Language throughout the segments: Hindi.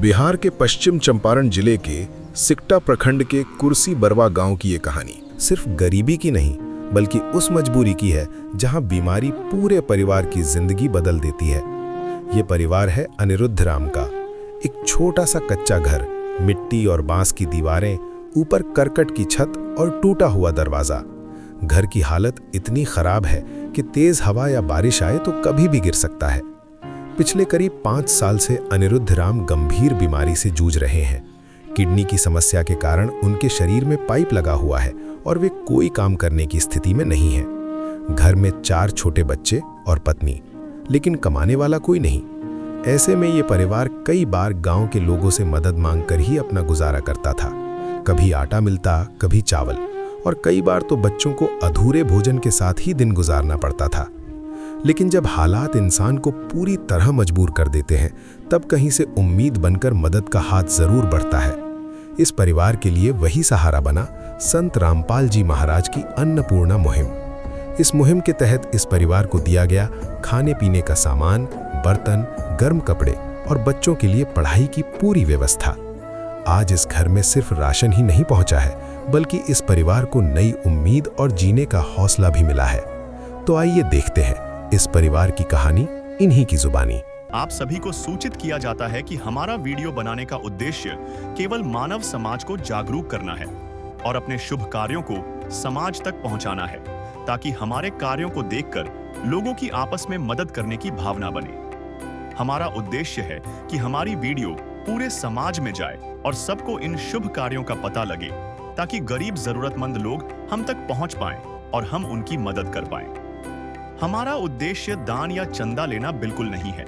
बिहार के पश्चिम चंपारण जिले के सिकटा प्रखंड के कुर्सी बरवा गांव की ये कहानी सिर्फ गरीबी की नहीं बल्कि उस मजबूरी की है जहां बीमारी पूरे परिवार की जिंदगी बदल देती है। ये परिवार है अनिरुद्ध राम का। एक छोटा सा कच्चा घर, मिट्टी और बांस की दीवारें, ऊपर करकट की छत और टूटा हुआ दरवाजा। घर की हालत इतनी खराब है कि तेज हवा या बारिश आए तो कभी भी गिर सकता है। पिछले करीब 5 साल से अनिरुद्ध राम गंभीर बीमारी से जूझ रहे हैं। किडनी की समस्या के कारण उनके शरीर में पाइप लगा हुआ है और वे कोई काम करने की स्थिति में नहीं हैं। घर में 4 छोटे बच्चे और पत्नी, लेकिन कमाने वाला कोई नहीं। ऐसे में ये परिवार कई बार गांव के लोगों से मदद मांगकर ही अपना गुजारा करता था। कभी आटा मिलता, कभी चावल, और कई बार तो बच्चों को अधूरे भोजन के साथ ही दिन गुजारना पड़ता था। लेकिन जब हालात इंसान को पूरी तरह मजबूर कर देते हैं, तब कहीं से उम्मीद बनकर मदद का हाथ जरूर बढ़ता है। इस परिवार के लिए वही सहारा बना संत रामपाल जी महाराज की अन्नपूर्णा मुहिम। इस मुहिम के तहत इस परिवार को दिया गया खाने पीने का सामान, बर्तन, गर्म कपड़े और बच्चों के लिए पढ़ाई की पूरी व्यवस्था। आज इस घर में सिर्फ राशन ही नहीं पहुंचा है, बल्कि इस परिवार को नई उम्मीद और जीने का हौसला भी मिला है। तो आइए देखते हैं इस परिवार की कहानी इन्हीं की जुबानी। आप सभी को सूचित किया जाता है कि हमारा वीडियो बनाने का उद्देश्य केवल मानव समाज को जागरूक करना है और अपने शुभ कार्यों को समाज तक पहुंचाना है, ताकि हमारे कार्यों को देखकर लोगों की आपस में मदद करने की भावना बने। हमारा उद्देश्य है कि हमारी वीडियो पूरे समाज में जाए और सबको इन शुभ कार्यों का पता लगे, ताकि गरीब जरूरतमंद लोग हम तक पहुंच पाएं और हम उनकी मदद कर पाएं। हमारा उद्देश्य दान या चंदा लेना बिल्कुल नहीं है।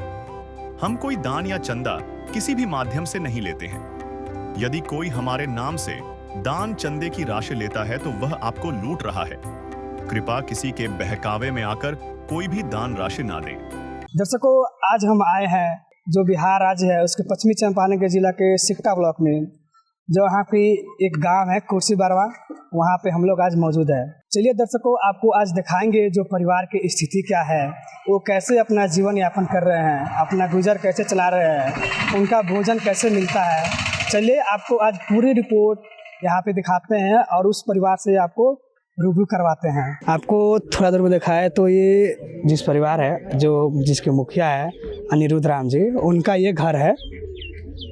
हम कोई दान या चंदा किसी भी माध्यम से नहीं लेते हैं। यदि कोई हमारे नाम से दान चंदे की राशि लेता है तो वह आपको लूट रहा है। कृपया किसी के बहकावे में आकर कोई भी दान राशि ना दें। दर्शकों, आज हम आए हैं जो बिहार राज्य है उसके पश्चिमी चंपारण के जिला के सिकटा ब्लॉक में, जो यहाँ पे एक गांव है कुर्सी बरवा, वहाँ पे हम लोग आज मौजूद है। चलिए दर्शकों, आपको आज दिखाएंगे जो परिवार की स्थिति क्या है, वो कैसे अपना जीवन यापन कर रहे हैं, अपना गुजर कैसे चला रहे हैं, उनका भोजन कैसे मिलता है। चलिए आपको आज पूरी रिपोर्ट यहाँ पे दिखाते हैं और उस परिवार से आपको रिव्यू करवाते हैं। आपको थोड़ा देर में दिखाए तो ये जिस परिवार है, जो जिसके मुखिया है अनिरुद्ध राम जी, उनका ये घर है।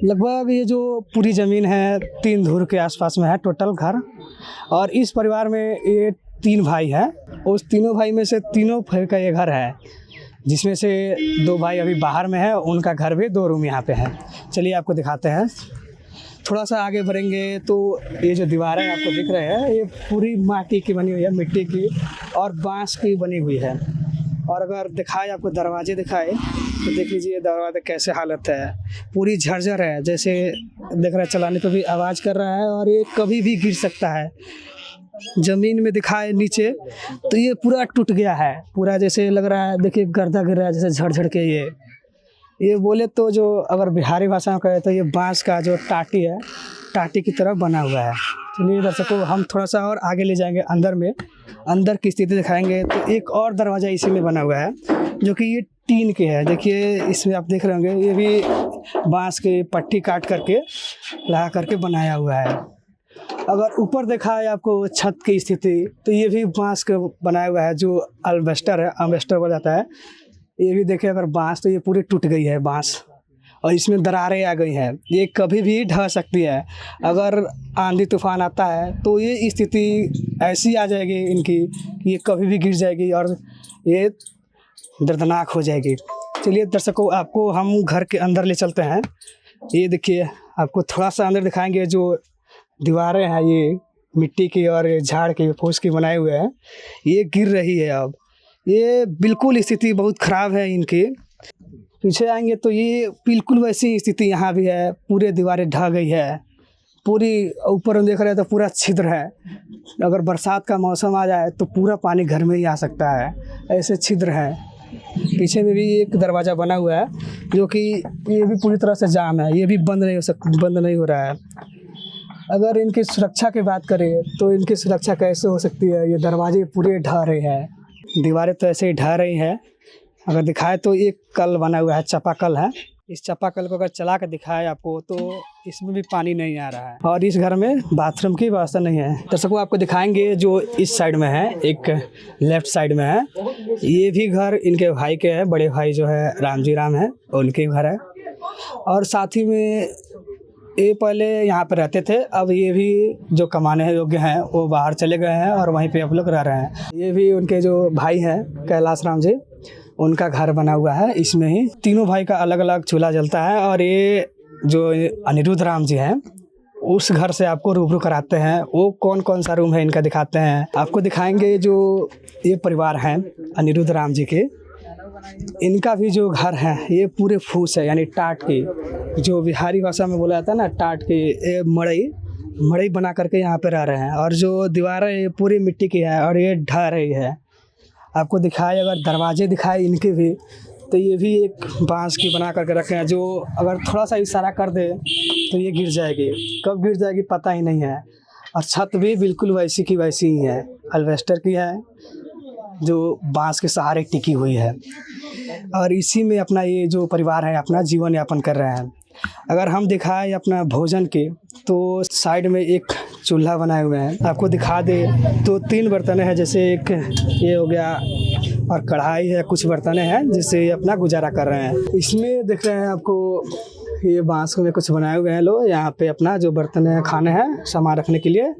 लगभग ये जो पूरी ज़मीन है 3 धुर के आसपास में है टोटल घर। और इस परिवार में ये 3 भाई हैं। उस तीनों भाई में से तीनों भाई का ये घर है, जिसमें से 2 भाई अभी बाहर में है। उनका घर भी 2 रूम यहाँ पे है। चलिए आपको दिखाते हैं। थोड़ा सा आगे बढ़ेंगे तो ये जो दीवारें आपको दिख रहे हैं, ये पूरी माटी की बनी हुई है, मिट्टी की और बांस की बनी हुई है। और अगर दिखाए, आपको दरवाजे दिखाए तो देख लीजिए दरवाजे कैसे हालत है, पूरी झरझर है। जैसे देख रहा है चलाने पे भी आवाज़ कर रहा है और ये कभी भी गिर सकता है। ज़मीन में दिखाए नीचे तो ये पूरा टूट गया है, पूरा जैसे लग रहा है, देखिए गर्दा गिर रहा है जैसे झड़ के। ये बोले तो जो अगर बिहारी भाषा में कहे तो ये बांस का जो टाटी है, टाटी की तरह बना हुआ है। चलिए दर्शकों, हम थोड़ा सा और आगे ले जाएंगे अंदर में, अंदर की स्थिति दिखाएंगे। तो एक और दरवाज़ा इसी में बना हुआ है, जो कि ये टीन के है। देखिए इसमें आप देख रहे होंगे, ये भी बांस की पट्टी काट करके लगा करके बनाया हुआ है। अगर ऊपर देखा है आपको छत की स्थिति, तो ये भी बांस का बनाया हुआ है, जो अल्बेस्टर है, अल्बेस्टर हो जाता है। ये भी देखिए अगर बांस, तो ये पूरी टूट गई है बांस और इसमें दरारें आ गई हैं। ये कभी भी ढह सकती है। अगर आंधी तूफान आता है तो ये स्थिति ऐसी आ जाएगी इनकी कि ये कभी भी गिर जाएगी और ये दर्दनाक हो जाएगी। चलिए दर्शकों, आपको हम घर के अंदर ले चलते हैं। ये देखिए, आपको थोड़ा सा अंदर दिखाएंगे। जो दीवारें हैं ये मिट्टी की और झाड़ की फूस की बनाए हुए हैं, ये गिर रही है। अब ये बिल्कुल स्थिति बहुत ख़राब है इनकी। पीछे आएंगे तो ये बिल्कुल वैसी स्थिति यहाँ भी है, पूरे दीवारें ढह गई है। पूरी ऊपर देख रहे हैं तो पूरा छिद्र है। अगर बरसात का मौसम आ जाए तो पूरा पानी घर में ही आ सकता है, ऐसे छिद्र है। पीछे में भी एक दरवाज़ा बना हुआ है, जो कि ये भी पूरी तरह से जाम है, ये भी बंद नहीं हो रहा है। अगर इनकी सुरक्षा की बात करें तो इनकी सुरक्षा कैसे हो सकती है? ये दरवाजे पूरे ढह रहे हैं, दीवारें तो ऐसे ही ढह रही हैं। अगर दिखाए तो एक कल बना हुआ है, चापाकल है, इस चापाकल को अगर चला कर दिखाए आपको तो इसमें भी पानी नहीं आ रहा है और इस घर में बाथरूम की व्यवस्था नहीं है। दर्शकों आपको दिखाएंगे जो इस साइड में है, एक लेफ्ट साइड में है, ये भी घर इनके भाई के है, बड़े भाई जो है रामजी राम है, उनके घर है। और साथ ही में ये पहले यहाँ पर रहते थे, अब ये भी जो कमाने योग्य हैं वो बाहर चले गए हैं और वहीं पे आप लोग रह रहे हैं। ये भी उनके जो भाई हैं कैलाश राम जी, उनका घर बना हुआ है। इसमें ही तीनों भाई का अलग अलग चूल्हा जलता है। और ये जो अनिरुद्ध राम जी हैं उस घर से आपको रूबरू कराते हैं, वो कौन कौन सा रूम है इनका दिखाते हैं। आपको दिखाएंगे जो ये परिवार हैं अनिरुद्ध राम जी के, इनका भी जो घर है ये पूरे फूस है, यानी टाट की, जो बिहारी भाषा में बोला जाता है ना टाट की, ये मड़ई बना करके यहाँ पे रह रहे हैं। और जो दीवार है ये पूरी मिट्टी की है और ये ढह रही है। आपको दिखाए, अगर दरवाजे दिखाए इनके भी, तो ये भी एक बांस की बना करके रखे हैं, जो अगर थोड़ा सा इशारा कर दे तो ये गिर जाएगी। कब गिर जाएगी पता ही नहीं है। और छत भी बिल्कुल वैसी की वैसी ही है, अल्वेस्टर की है, जो बांस के सहारे टिकी हुई है। और इसी में अपना ये जो परिवार है अपना जीवन यापन कर रहे हैं। अगर हम दिखाएं अपना भोजन के, तो साइड में एक चूल्हा बनाए हुए हैं। आपको दिखा दे तो 3 बर्तन हैं, जैसे एक ये हो गया और कढ़ाई है, कुछ बर्तन हैं जिससे ये अपना गुजारा कर रहे हैं। इसमें देख रहे हैं आपको ये बांस में कुछ बनाए हुए हैं लोग, यहाँ पे अपना जो बर्तन है खाने हैं सामान रखने के लिए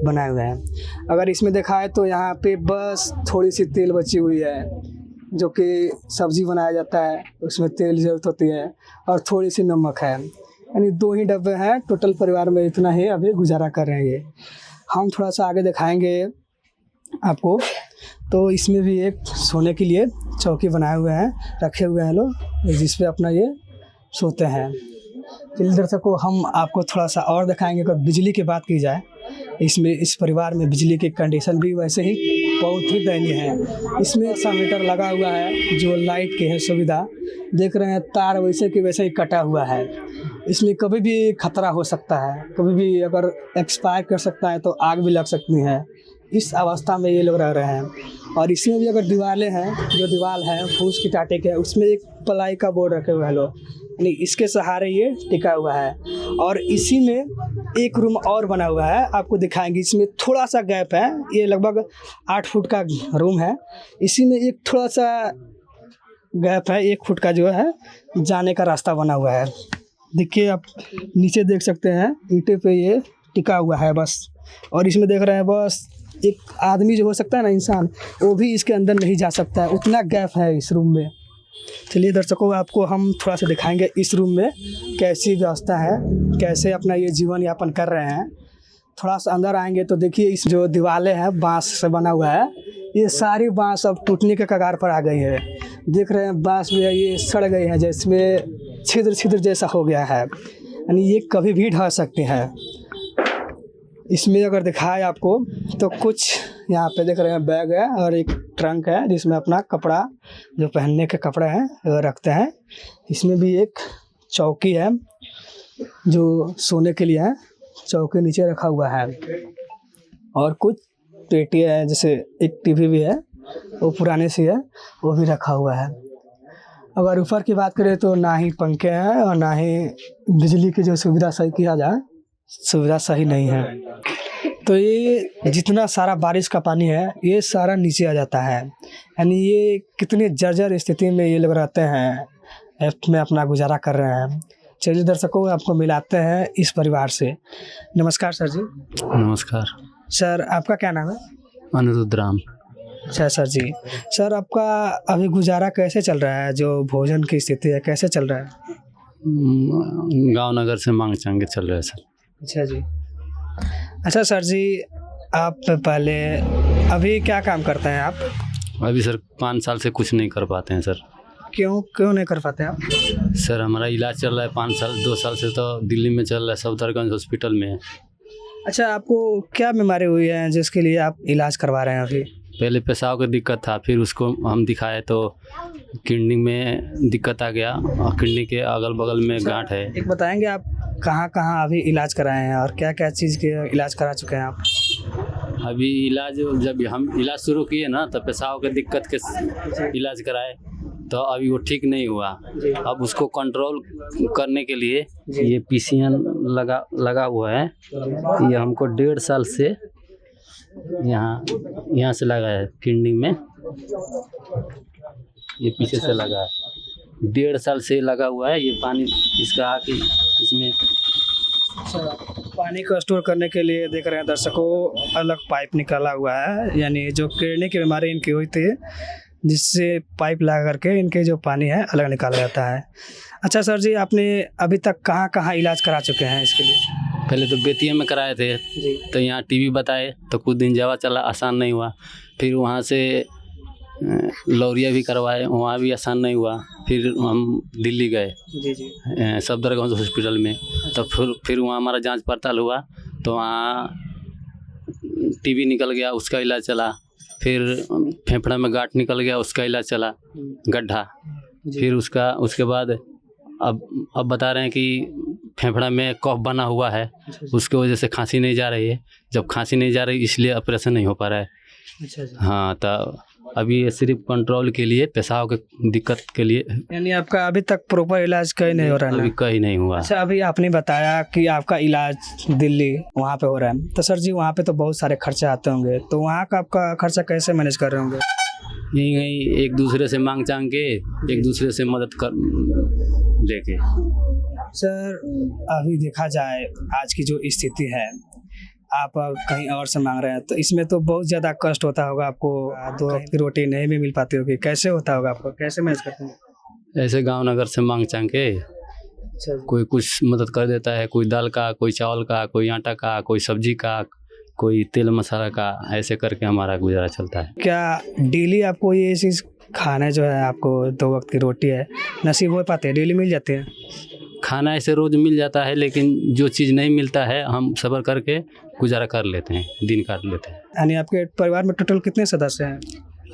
बनाए हुए हैं। अगर इसमें देखा है तो यहाँ पे बस थोड़ी सी तेल बची हुई है, जो कि सब्जी बनाया जाता है उसमें तेल की ज़रूरत होती है, और थोड़ी सी नमक है। यानी 2 ही डब्बे हैं टोटल, परिवार में इतना ही अभी गुजारा कर रहे हैं ये। हम थोड़ा सा आगे दिखाएंगे आपको, तो इसमें भी एक सोने के लिए चौकी बनाए हुए हैं, रखे हुए हैं लोग, जिस पे अपना ये सोते हैं। चलिए दर्शकों हम आपको थोड़ा सा और दिखाएंगे। अगर बिजली की बात की जाए, इसमें इस परिवार में बिजली की कंडीशन भी वैसे ही बहुत ही दयनीय है। इसमें सा मीटर लगा हुआ है जो लाइट की है सुविधा, देख रहे हैं तार वैसे के वैसे ही कटा हुआ है। इसमें कभी भी खतरा हो सकता है, कभी भी अगर एक्सपायर कर सकता है तो आग भी लग सकती है। इस अवस्था में ये लोग रह रहे हैं। और इसमें भी अगर दीवारें हैं, जो दीवार है फूस की टाटे के, उसमें एक प्लाई का बोर्ड रखे हुए हैं लोग, यानी इसके सहारे ये टिका हुआ है। और इसी में एक रूम और बना हुआ है, आपको दिखाएंगे। इसमें थोड़ा सा गैप है, ये लगभग 8 फुट का रूम है। इसी में एक थोड़ा सा गैप है, 1 फुट का जो है जाने का रास्ता बना हुआ है। देखिए आप नीचे देख सकते हैं, ईंटे पे ये टिका हुआ है बस। और इसमें देख रहे हैं बस एक आदमी जो हो सकता है ना, इंसान, वो भी इसके अंदर नहीं जा सकता है, उतना गैप है इस रूम में। चलिए दर्शकों आपको हम थोड़ा सा दिखाएंगे इस रूम में कैसी व्यवस्था है, कैसे अपना ये जीवन यापन कर रहे हैं। थोड़ा सा अंदर आएंगे तो देखिए इस जो दीवारें हैं बांस से बना हुआ है, ये सारी बांस अब टूटने के कगार पर आ गई है। देख रहे हैं बांस भी ये सड़ गई है, जिसमें छिद्र जैसा हो गया है, यानी ये कभी भी ढह सकती है। इसमें अगर दिखाए आपको तो कुछ यहाँ पे देख रहे हैं बैग है और एक ट्रंक है, जिसमें अपना कपड़ा जो पहनने के कपड़े हैं वो रखते हैं। इसमें भी एक चौकी है जो सोने के लिए है, चौकी नीचे रखा हुआ है। और कुछ पेटियाँ है, जैसे एक टीवी भी है, वो पुराने सी है, वो भी रखा हुआ है। अगर ऊपर की बात करें तो ना ही पंखे हैं और ना ही बिजली की जो सुविधा सही किया जाए, सुविधा सही नहीं है। तो ये जितना सारा बारिश का पानी है ये सारा नीचे आ जाता है, यानी ये कितनी जर्जर स्थिति में ये लोग रहते हैं, में अपना गुजारा कर रहे हैं। चलिए दर्शकों आपको मिलाते हैं इस परिवार से। नमस्कार सर जी। नमस्कार सर, आपका क्या नाम है? अनिरुद्ध राम। अच्छा सर जी, सर आपका अभी गुजारा कैसे चल रहा है? जो भोजन की स्थिति है कैसे चल रहा है? गांव नगर से मांग चांगे चल रहे हैं सर। अच्छा जी। अच्छा सर जी, आप पहले अभी क्या काम करते हैं आप? अभी सर 5 साल से कुछ नहीं कर पाते हैं सर। क्यों नहीं कर पाते आप? सर हमारा इलाज चल रहा है 5 साल, 2 साल से तो दिल्ली में चल रहा है, सफदरगंज हॉस्पिटल में है। अच्छा, आपको क्या बीमारी हुई है जिसके लिए आप इलाज करवा रहे हैं अभी? पहले पेशाब का दिक्कत था, फिर उसको हम दिखाए तो किडनी में दिक्कत आ गया और किडनी के अगल बगल में गांठ है। एक बताएंगे आप कहाँ अभी इलाज कराए हैं और क्या क्या चीज़ के इलाज करा चुके हैं आप? अभी इलाज, जब हम इलाज शुरू किए ना तो पेशाब के दिक्कत के इलाज कराए, तो अभी वो ठीक नहीं हुआ। अब उसको कंट्रोल करने के लिए ये पीसीएन लगा हुआ है। ये हमको 1.5 साल से यहाँ से लगा है किडनी में, ये पीछे से लगा है, 1.5 साल से लगा हुआ है। ये पानी इसका आके इसमें पानी को स्टोर करने के लिए देख रहे हैं दर्शकों, अलग पाइप निकाला हुआ है, यानी जो किडनी की बीमारी इनकी हुई थी, जिससे पाइप लगा करके इनके जो पानी है अलग निकाला जाता है। अच्छा सर जी, आपने अभी तक कहाँ इलाज करा चुके हैं इसके लिए? पहले तो बेतिया में कराए थे जी। तो यहाँ टीबी बताए तो कुछ दिन दवा चला, आसान नहीं हुआ। फिर वहाँ से लौरिया भी करवाए, वहाँ भी आसान नहीं हुआ। फिर हम दिल्ली गए जी जी सफदरगंज हॉस्पिटल में, तो फिर वहाँ हमारा जांच पड़ताल हुआ तो वहाँ टीबी निकल गया, उसका इलाज चला। फिर फेफड़ा में गांठ निकल गया, उसका इलाज चला, गड्ढा। फिर उसके बाद अब बता रहे हैं कि फेफड़ा में कफ बना हुआ है, उसके वजह से खांसी नहीं जा रही है। जब खांसी नहीं जा रही इसलिए ऑपरेशन नहीं हो पा रहा है। अच्छा जी। हाँ, तो अभी ये सिर्फ कंट्रोल के लिए, पेशाब के दिक्कत के लिए, यानी आपका अभी तक प्रॉपर इलाज कहीं नहीं हो रहा है ना? अभी कहीं नहीं हुआ। अच्छा, अभी आपने बताया कि आपका इलाज दिल्ली वहाँ पे हो रहा है, तो सर जी वहाँ पे तो बहुत सारे खर्चे आते होंगे, तो वहाँ का आपका खर्चा कैसे मैनेज कर रहे होंगे? यही एक दूसरे से मांग चांग के, एक दूसरे से मदद कर लेके। सर अभी देखा जाए आज की जो स्थिति है, आप कहीं और से मांग रहे हैं, तो इसमें तो बहुत ज़्यादा कष्ट होता होगा आपको, 2 वक्त की रोटी नहीं भी मिल पाती होगी, कैसे होता होगा आपको, कैसे मैनेज करते हैं? ऐसे गांव नगर से मांग चांग के कोई कुछ मदद कर देता है, कोई दाल का, कोई चावल का, कोई आटा का, कोई सब्जी का, कोई तेल मसाला का, ऐसे करके हमारा गुजारा चलता है। क्या डेली आपको ये चीज़ खाना जो है, आपको 2 वक्त की रोटी है, नसीब हो पाते हैं, डेली मिल जाती है? खाना ऐसे रोज़ मिल जाता है, लेकिन जो चीज़ नहीं मिलता है हम सब्र करके गुजारा कर लेते हैं, दिन काट लेते हैं। यानी आपके परिवार में टोटल कितने सदस्य हैं?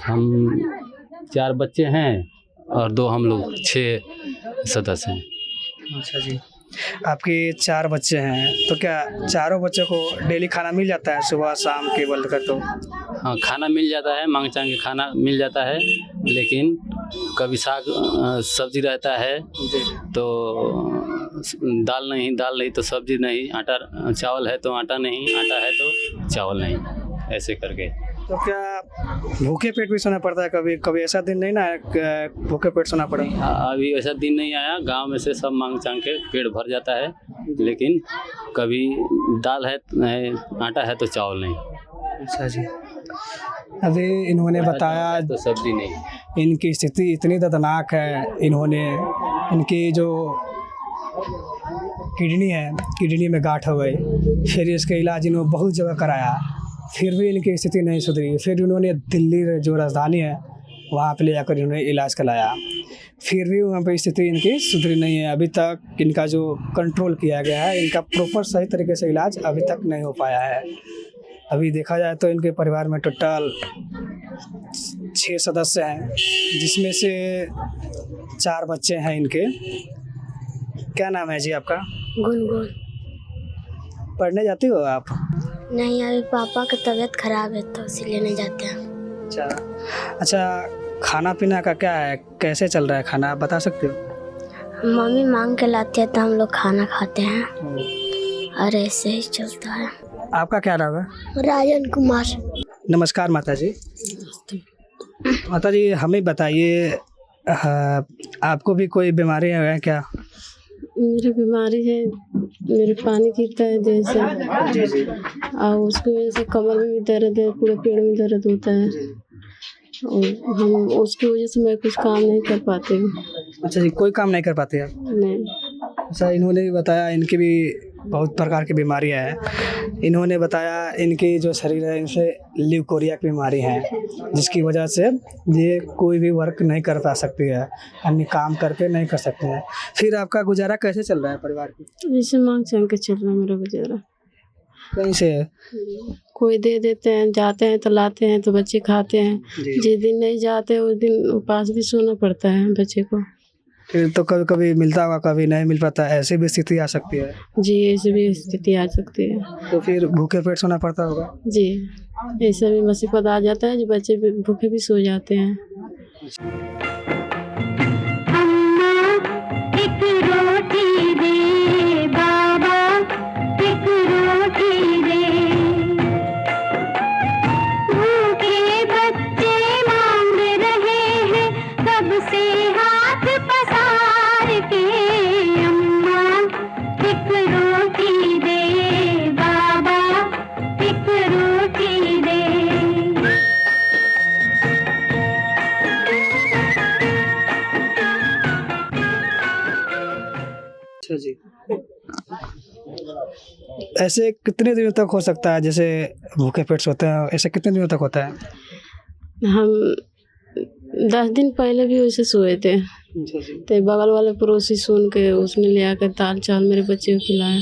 हम 4 बच्चे हैं और 2 हम लोग, 6 सदस्य हैं। अच्छा जी, आपके 4 बच्चे हैं, तो क्या चारों बच्चों को डेली खाना मिल जाता है सुबह शाम के बोल कर? तो हाँ, खाना मिल जाता है, मांग चांग के खाना मिल जाता है, लेकिन कभी साग सब्जी रहता है तो दाल नहीं तो सब्जी नहीं, आटा चावल है तो आटा नहीं, आटा है तो चावल नहीं, ऐसे करके। तो क्या भूखे पेट भी सोना पड़ता है? कभी ऐसा दिन नहीं ना भूखे पेट सोना पड़ा? अभी ऐसा दिन नहीं आया, गांव में से सब मांग चांग के पेट भर जाता है, लेकिन कभी दाल है आटा है तो चावल नहीं। अच्छा जी, अभी इन्होंने बताया तो सब्जी नहीं। इनकी स्थिति इतनी दर्दनाक है, इनकी जो किडनी में गांठ हो गई, फिर इसका इलाज इन्होंने बहुत जगह कराया, फिर भी इनकी स्थिति नहीं सुधरी। फिर उन्होंने दिल्ली जो राजधानी है वहाँ पे ले जाकर इन्होंने इलाज कराया, फिर भी वहाँ पे स्थिति इनकी सुधरी नहीं है। अभी तक इनका जो कंट्रोल किया गया है, इनका प्रॉपर सही तरीके से इलाज अभी तक नहीं हो पाया है। अभी देखा जाए तो इनके परिवार में टोटल 6 सदस्य हैं, जिसमें से 4 बच्चे हैं इनके। क्या नाम है जी आपका? गुनगुन। पढ़ने जाती हो आप? नहीं, अभी पापा की तबीयत खराब है तो इसीलिए नहीं जाते हैं। अच्छा, खाना पीना का क्या है, कैसे चल रहा है खाना, आप बता सकते हो? मम्मी मांग के लाती है तो हम लोग खाना खाते हैं और ऐसे ही चलता है। आपका क्या नाम है? राजन कुमार। नमस्कार माता जी। माता जी हमें बताइए, आपको भी कोई बीमारी है क्या? मेरी बीमारी है, मेरे पानी गिरता है देह से और उसकी वजह से कमर में भी दर्द है, पूरे पेट में दर्द होता है और हम उसकी वजह से मैं कुछ काम नहीं कर पाती हूँ। अच्छा जी, कोई काम नहीं कर पाते आप? नहीं। अच्छा, इन्होंने भी बताया इनकी भी बहुत प्रकार की बीमारियां हैं। इन्होंने बताया इनकी जो शरीर है इनसे ल्यूकोरिया की बीमारी है, जिसकी वजह से ये कोई भी वर्क नहीं कर पा सकती है, अन्य काम करके नहीं कर सकते हैं। फिर आपका गुजारा कैसे चल रहा है परिवार की? जैसे मांग चांग के चल रहा है मेरा गुजारा। कहीं से कोई दे देते हैं, जाते हैं तो लाते हैं तो बच्चे खाते हैं, जिस दिन नहीं जाते उस दिन उपास भी सोना पड़ता है बच्चे को। फिर तो कभी कभी मिलता होगा, कभी नहीं मिल पाता, ऐसी भी स्थिति आ सकती है? जी, ऐसी भी स्थिति आ सकती है। तो फिर भूखे पेट सोना पड़ता होगा? जी, ऐसा भी मुसीबत आ जाता है जो बच्चे भूखे भी सो जाते हैं। ऐसे कितने दिनों तक हो सकता है, जैसे भूखे पेट सोते हैं ऐसे कितने दिनों तक होता है? हम 10 दिन पहले भी वैसे सोए थे, तो बगल वाले पड़ोसी सुन के उसने ले आकर दाल चावल मेरे बच्चे को खिलाया।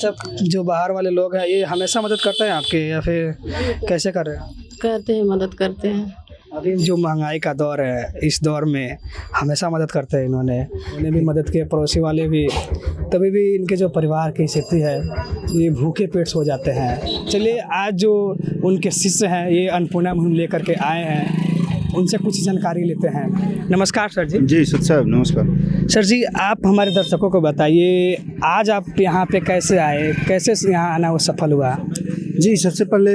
सब जो बाहर वाले लोग हैं ये हमेशा मदद करते हैं आपके, या फिर कैसे कर रहे हैं? करते हैं, मदद करते हैं। अभी जो महंगाई का दौर है, इस दौर में हमेशा मदद करते हैं इन्होंने भी मदद किया, पड़ोसी वाले भी। तभी भी इनके जो परिवार की स्थिति है ये भूखे पेट सो जाते हैं। चलिए, आज जो उनके शिष्य हैं ये अन्नपूर्णा मुहिम लेकर के आए हैं, उनसे कुछ जानकारी लेते हैं। नमस्कार सर जी। जी सत साहब नमस्कार। सर जी, आप हमारे दर्शकों को बताइए आज आप यहाँ पे कैसे आए, कैसे यहाँ आना वो सफल हुआ? जी, सबसे पहले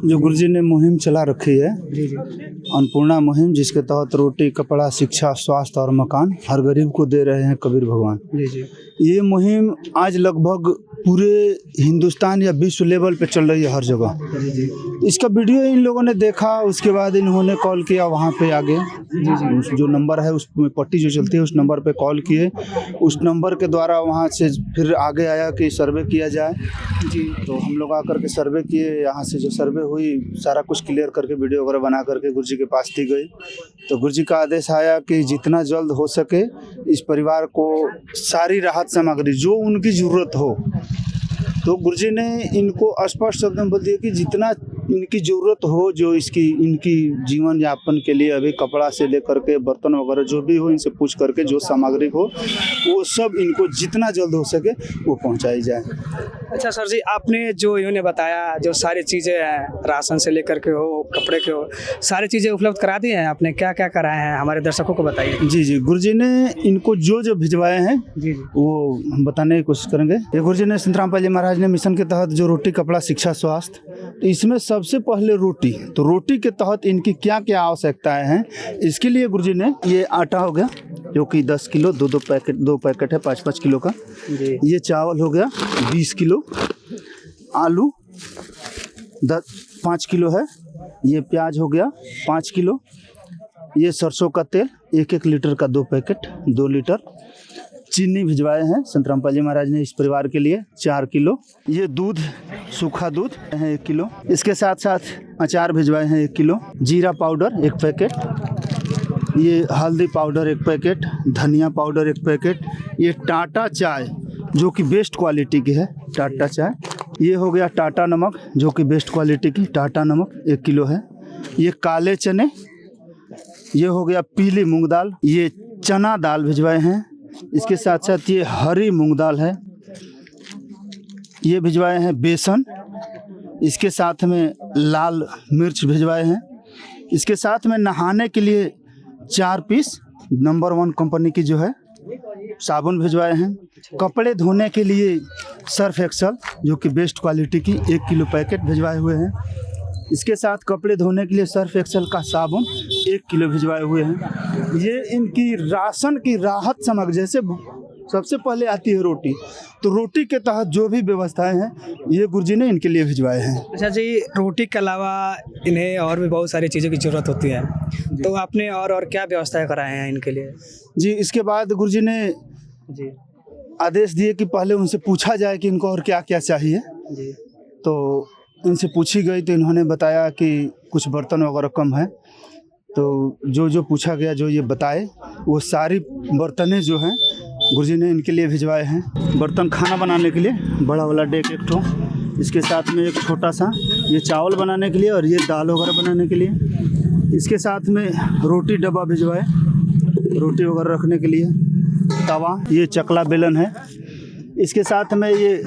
जो गुरुजी ने मुहिम चला रखी है अन्नपूर्णा मुहिम, जिसके तहत रोटी, कपड़ा, शिक्षा, स्वास्थ्य और मकान हर गरीब को दे रहे हैं कबीर भगवान। ये मुहिम आज लगभग पूरे हिंदुस्तान या विश्व लेवल पे चल रही है हर जगह। इसका वीडियो इन लोगों ने देखा, उसके बाद इन्होंने कॉल किया वहाँ पे आगे जो नंबर है उसमें पट्टी जो चलती है उस नंबर पे कॉल किए, उस नंबर के द्वारा वहाँ से फिर आगे आया कि सर्वे किया जाए। जी, तो हम लोग आकर के सर्वे किए, यहाँ से जो सर्वे हुई सारा कुछ क्लियर करके वीडियो वगैरह बना करके गुरुजी के पास दी गई। तो गुरुजी का आदेश आया कि जितना जल्द हो सके इस परिवार को सारी राहत सामग्री जो उनकी ज़रूरत हो, तो गुरुजी ने इनको स्पष्ट शब्द में बोल दिया कि जितना इनकी ज़रूरत हो, जो इनकी जीवन यापन के लिए अभी कपड़ा से लेकर के बर्तन वगैरह जो भी हो इनसे पूछ करके जो सामग्री हो वो सब इनको जितना जल्द हो सके वो पहुंचाई जाए। अच्छा सर जी, आपने जो इन्होंने बताया जो सारी चीज़ें हैं, राशन से लेकर के हो, कपड़े के हो, सारी चीज़ें उपलब्ध करा दी हैं आपने? क्या क्या कराए हैं हमारे दर्शकों को बताइए। जी जी, गुरुजी ने इनको जो भिजवाए हैं जी वो हम बताने की कोशिश करेंगे। ये गुरुजी ने संत रामपाल जी महाराज ने मिशन के तहत जो रोटी, कपड़ा, शिक्षा, स्वास्थ्य, तो इसमें सबसे पहले रोटी, तो रोटी के तहत इनकी क्या क्या आवश्यकताएं हैं इसके लिए गुरुजी ने ये आटा हो गया जो कि 10 किलो, दो पैकेट है 5-5 किलो का। ये चावल हो गया 20 किलो, आलू 5 किलो है, ये प्याज हो गया 5 किलो, ये सरसों का तेल 1-1 लीटर का 2 पैकेट 2 लीटर, चीनी भिजवाए हैं संत रामपाल जी महाराज ने इस परिवार के लिए 4 किलो, ये दूध, सूखा दूध है 1 किलो, इसके साथ साथ अचार भिजवाए हैं 1 किलो, जीरा पाउडर 1 पैकेट, ये हल्दी पाउडर 1 पैकेट, धनिया पाउडर 1 पैकेट, ये टाटा चाय जो कि बेस्ट क्वालिटी की है टाटा चाय, ये हो गया टाटा नमक जो कि बेस्ट क्वालिटी की टाटा नमक 1 किलो है, ये काले चने, ये हो गया पीली मूंग दाल, ये चना दाल भिजवाए हैं, इसके साथ साथ ये हरी मूंग दाल है, ये भिजवाए हैं बेसन, इसके साथ में लाल मिर्च भिजवाए हैं, इसके साथ में नहाने के लिए 4 पीस नंबर 1 कंपनी की जो है साबुन भिजवाए हैं, कपड़े धोने के लिए सर्फ एक्सल जो कि बेस्ट क्वालिटी की 1 किलो पैकेट भिजवाए हुए हैं, इसके साथ कपड़े धोने के लिए सर्फ एक्सल का साबुन 1 किलो भिजवाए हुए हैं। ये इनकी राशन की राहत सामग्री, जैसे सबसे पहले आती है रोटी, तो रोटी के तहत जो भी व्यवस्थाएं हैं ये गुरुजी ने इनके लिए भिजवाए हैं। अच्छा जी, रोटी के अलावा इन्हें और भी बहुत सारी चीज़ों की ज़रूरत होती है, तो आपने और क्या व्यवस्थाएं कराए हैं इनके लिए? जी, इसके बाद गुरुजी ने जी आदेश दिए कि पहले उनसे पूछा जाए कि इनको और क्या क्या चाहिए जी। तो इनसे पूछी गई तो इन्होंने बताया कि कुछ बर्तन वगैरह कम है, तो जो पूछा गया जो ये बताए वो सारी बर्तनें जो हैं गुरुजी ने इनके लिए भिजवाए हैं। बर्तन खाना बनाने के लिए बड़ा वाला डेक 1 ठो, इसके साथ में एक छोटा सा ये चावल बनाने के लिए और ये दाल वगैरह बनाने के लिए, इसके साथ में रोटी डब्बा भिजवाए रोटी वगैरह रखने के लिए, तवा, ये चकला बेलन है, इसके साथ में ये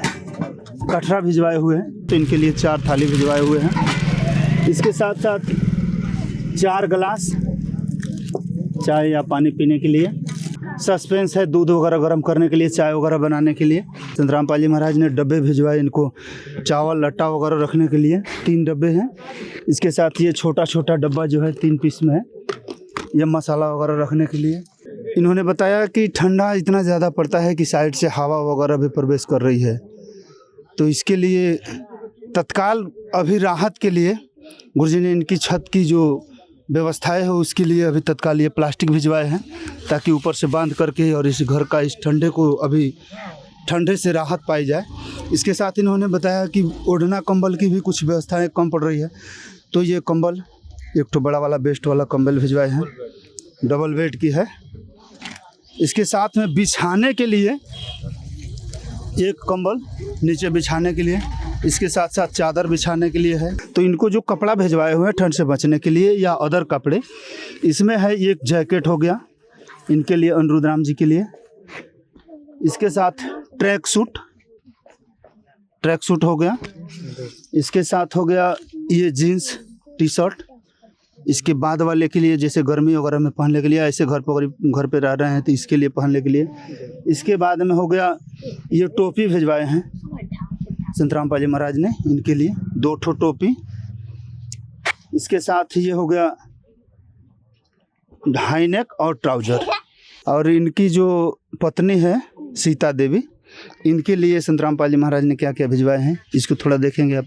कटरा भिजवाए हुए हैं तो इनके लिए 4 थाली भिजवाए हुए हैं, इसके साथ साथ 4 गिलास चाय या पानी पीने के लिए, सस्पेंस है दूध वगैरह गर्म करने के लिए, चाय वगैरह बनाने के लिए। संत रामपाल जी महाराज ने डब्बे भिजवाए इनको चावल लट्टा वगैरह रखने के लिए, 3 डब्बे हैं, इसके साथ ये छोटा छोटा डब्बा जो है 3 पीस में है, ये मसाला वगैरह रखने के लिए। इन्होंने बताया कि ठंडा इतना ज़्यादा पड़ता है कि साइड से हवा वगैरह भी प्रवेश कर रही है, तो इसके लिए तत्काल अभी राहत के लिए गुरुजी ने इनकी छत की जो व्यवस्थाएं है उसके लिए अभी तत्काल ये प्लास्टिक भिजवाए हैं ताकि ऊपर से बांध करके और इस घर का इस ठंडे को अभी ठंडे से राहत पाई जाए। इसके साथ इन्होंने बताया कि ओढ़ना कंबल की भी कुछ व्यवस्थाएं कम पड़ रही है, तो ये कंबल एक तो बड़ा वाला बेस्ट वाला कंबल भिजवाए हैं, डबल बेड की है। इसके साथ में बिछाने के लिए एक कंबल नीचे बिछाने के लिए, इसके साथ साथ चादर बिछाने के लिए है। तो इनको जो कपड़ा भिजवाए हुए हैं ठंड से बचने के लिए या अदर कपड़े, इसमें है एक जैकेट हो गया इनके लिए, अनिरुद्ध राम जी के लिए। इसके साथ ट्रैक सूट हो गया। इसके साथ हो गया ये जीन्स टी शर्ट, इसके बाद वाले के लिए जैसे गर्मी वगैरह में पहनने के लिए, ऐसे घर पे रह रहे हैं तो इसके लिए पहनने के लिए। इसके बाद में हो गया ये टोपी भिजवाए हैं संतराम पाजी महाराज ने इनके लिए, 2 ठो टोपी। इसके साथ ये हो गया हाई नेक और ट्राउजर। और इनकी जो पत्नी है सीता देवी, इनके लिए संतराम पाजी महाराज ने क्या क्या भिजवाए हैं इसको थोड़ा देखेंगे आप।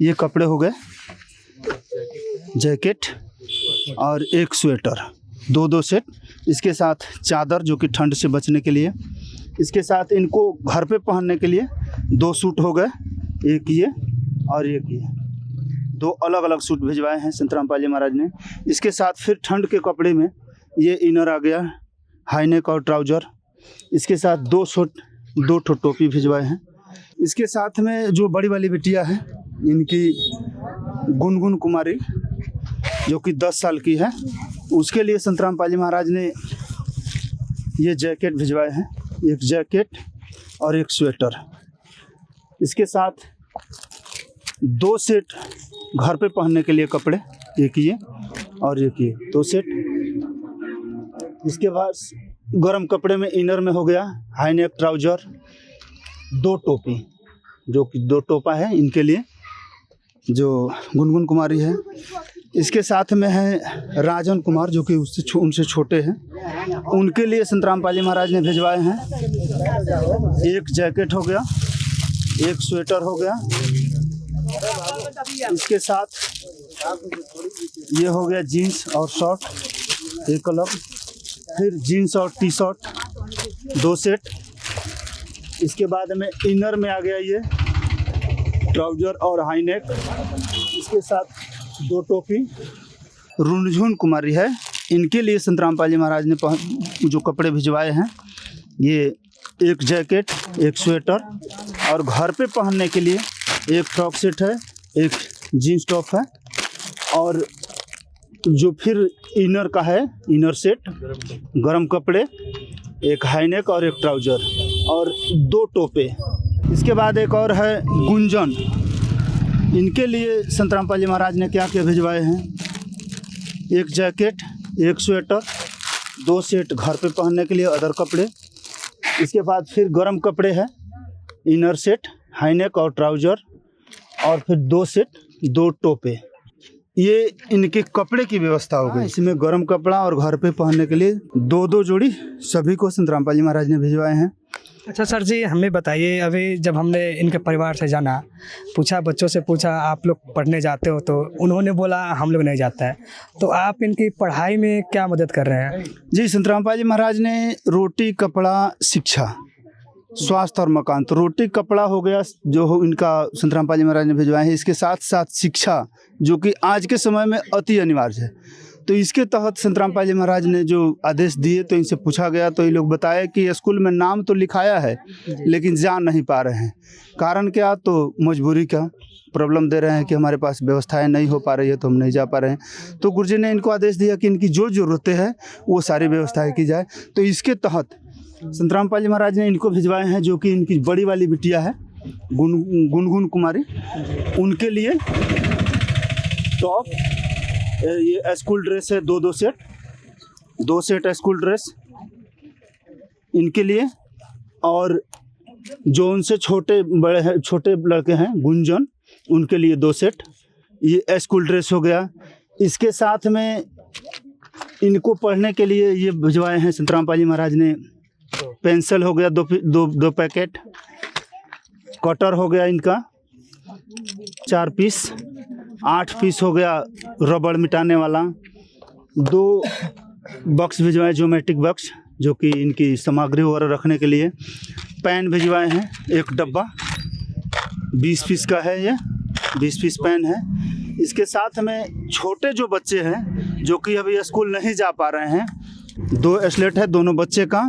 ये कपड़े हो गए, जैकेट और एक स्वेटर, 2 सेट। इसके साथ चादर जो कि ठंड से बचने के लिए। इसके साथ इनको घर पे पहनने के लिए 2 सूट हो गए, एक ये और एक ये, 2 अलग अलग सूट भिजवाए हैं संतराम पाजी महाराज ने। इसके साथ फिर ठंड के कपड़े में ये इनर आ गया, हाई नेक और ट्राउजर। इसके साथ 2 ठो टोपी भिजवाए हैं। इसके साथ में जो बड़ी वाली बिटिया है इनकी गुनगुन कुमारी जो कि 10 साल की है, उसके लिए संतराम पाजी महाराज ने ये जैकेट भिजवाए हैं, एक जैकेट और एक स्वेटर। इसके साथ 2 सेट घर पे पहनने के लिए कपड़े, एक ये और एक ये, 2 सेट। इसके बाद गर्म कपड़े में इनर में हो गया हाई नेक ट्राउजर, 2 टोपी जो कि 2 टोपा है इनके लिए जो गुनगुन कुमारी है। इसके साथ में है राजन कुमार जो कि उनसे छोटे हैं, उनके लिए संतराम पाजी महाराज ने भिजवाए हैं। एक जैकेट हो गया, एक स्वेटर हो गया। इसके साथ ये हो गया जीन्स और शर्ट एक अलग, फिर जीन्स और टी शर्ट 2 सेट। इसके बाद में इनर में आ गया ये ट्राउजर और हाई नेक। इसके साथ 2 टोपी। रुनझुन कुमारी है, इनके लिए संतराम पाजी महाराज ने जो कपड़े भिजवाए हैं, ये एक जैकेट, एक स्वेटर और घर पे पहनने के लिए एक फ्रॉक सेट है, एक जीन्स टॉप है और जो फिर इनर का है इनर सेट, गरम कपड़े, एक हाई नेक और एक ट्राउजर और 2 टोपे। इसके बाद एक और है गुंजन, इनके लिए संतराम पाजी महाराज ने क्या क्या भिजवाए हैं, एक जैकेट, एक स्वेटर, 2 सेट घर पे पहनने के लिए अदर कपड़े। इसके बाद फिर गरम कपड़े हैं, इनर सेट, हाई नेक और ट्राउजर और फिर 2 सेट 2 टोपे। ये इनके कपड़े की व्यवस्था हो गई। इसमें गरम कपड़ा और घर पे पहनने के लिए 2 जोड़ी सभी को संतराम पाजी महाराज ने भिजवाए हैं। अच्छा सर जी, हमें बताइए, अभी जब हमने इनके परिवार से जाना, पूछा, बच्चों से पूछा आप लोग पढ़ने जाते हो, तो उन्होंने बोला हम लोग नहीं जाता है। तो आप इनकी पढ़ाई में क्या मदद कर रहे हैं? जी, संतराम पाजी महाराज ने रोटी, कपड़ा, शिक्षा, स्वास्थ्य और मकान, तो रोटी कपड़ा हो गया जो हो इनका संतराम पाजी महाराज ने भिजवाए हैं। इसके साथ साथ शिक्षा जो कि आज के समय में अति अनिवार्य है, तो इसके तहत संतराम पाजी महाराज ने जो आदेश दिए, तो इनसे पूछा गया तो ये लोग बताए कि स्कूल में नाम तो लिखाया है लेकिन जा नहीं पा रहे हैं। कारण क्या? तो मजबूरी का प्रॉब्लम दे रहे हैं कि हमारे पास व्यवस्थाएं नहीं हो पा रही है तो हम नहीं जा पा रहे हैं। तो गुरुजी ने इनको आदेश दिया कि इनकी जो ज़रूरतें हैं वो सारी व्यवस्थाएं की जाए। तो इसके तहत संतराम पाजी महाराज ने इनको भिजवाए हैं, जो कि इनकी बड़ी वाली बिटिया है गुनगुन कुमारी, उनके लिए टॉप, ये स्कूल ड्रेस है 2 सेट, 2 सेट स्कूल ड्रेस इनके लिए। और जो उनसे छोटे लड़के हैं गुंजन, उनके लिए 2 सेट ये स्कूल ड्रेस हो गया। इसके साथ में इनको पढ़ने के लिए ये भिजवाए हैं संतराम पाजी महाराज ने, पेंसिल हो गया 2 पैकेट, कटर हो गया इनका 4 पीस, 8 पीस हो गया रबड़ मिटाने वाला, 2 बॉक्स भिजवाए ज्योमेट्रिक बॉक्स जो कि इनकी सामग्री वगैरह रखने के लिए, पेन भिजवाए हैं 1 डब्बा, 20 पीस का है, ये 20 पीस पेन है। इसके साथ में छोटे जो बच्चे हैं जो कि अभी स्कूल नहीं जा पा रहे हैं, 2 स्लेट है दोनों बच्चे का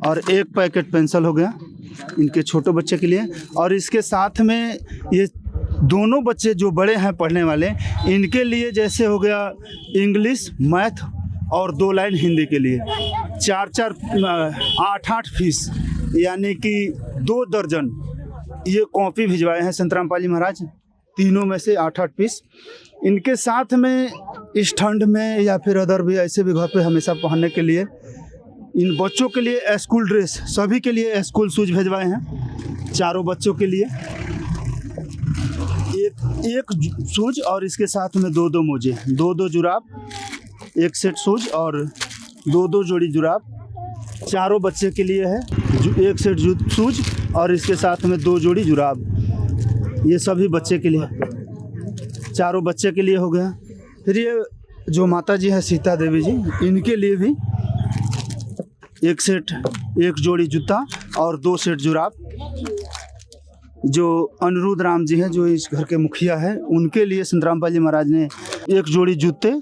और 1 पैकेट पेंसिल हो गया इनके छोटे बच्चे के लिए। और इसके साथ में ये दोनों बच्चे जो बड़े हैं पढ़ने वाले, इनके लिए जैसे हो गया इंग्लिश, मैथ और 2 लाइन हिंदी के लिए 4-4 8-8 पीस यानी कि 2 दर्जन ये कॉपी भिजवाए हैं संतराम पाल जी महाराज, तीनों में से 8-8 पीस। इनके साथ में इस ठंड में या फिर अदर भी ऐसे भी घर पे हमेशा पहनने के लिए इन बच्चों के लिए स्कूल ड्रेस, सभी के लिए स्कूल शूज भिजवाए हैं, चारों बच्चों के लिए एक शूज और इसके साथ में 2-2 मोजे, 2-2 जुराब, 1 सेट शूज और 2-2 जोड़ी जुराब चारों बच्चे के लिए है। 1 सेट शूज और इसके साथ में 2 जोड़ी जुराब, ये सभी बच्चे के लिए, चारों बच्चे के लिए हो गया। फिर ये जो माता जी है सीता देवी जी, इनके लिए भी 1 सेट 1 जोड़ी जूता और 2 सेट जुराब। जो अनिरुद्ध राम जी हैं जो इस घर के मुखिया हैं, उनके लिए संतराम पाल जी महाराज ने 1 जोड़ी जूते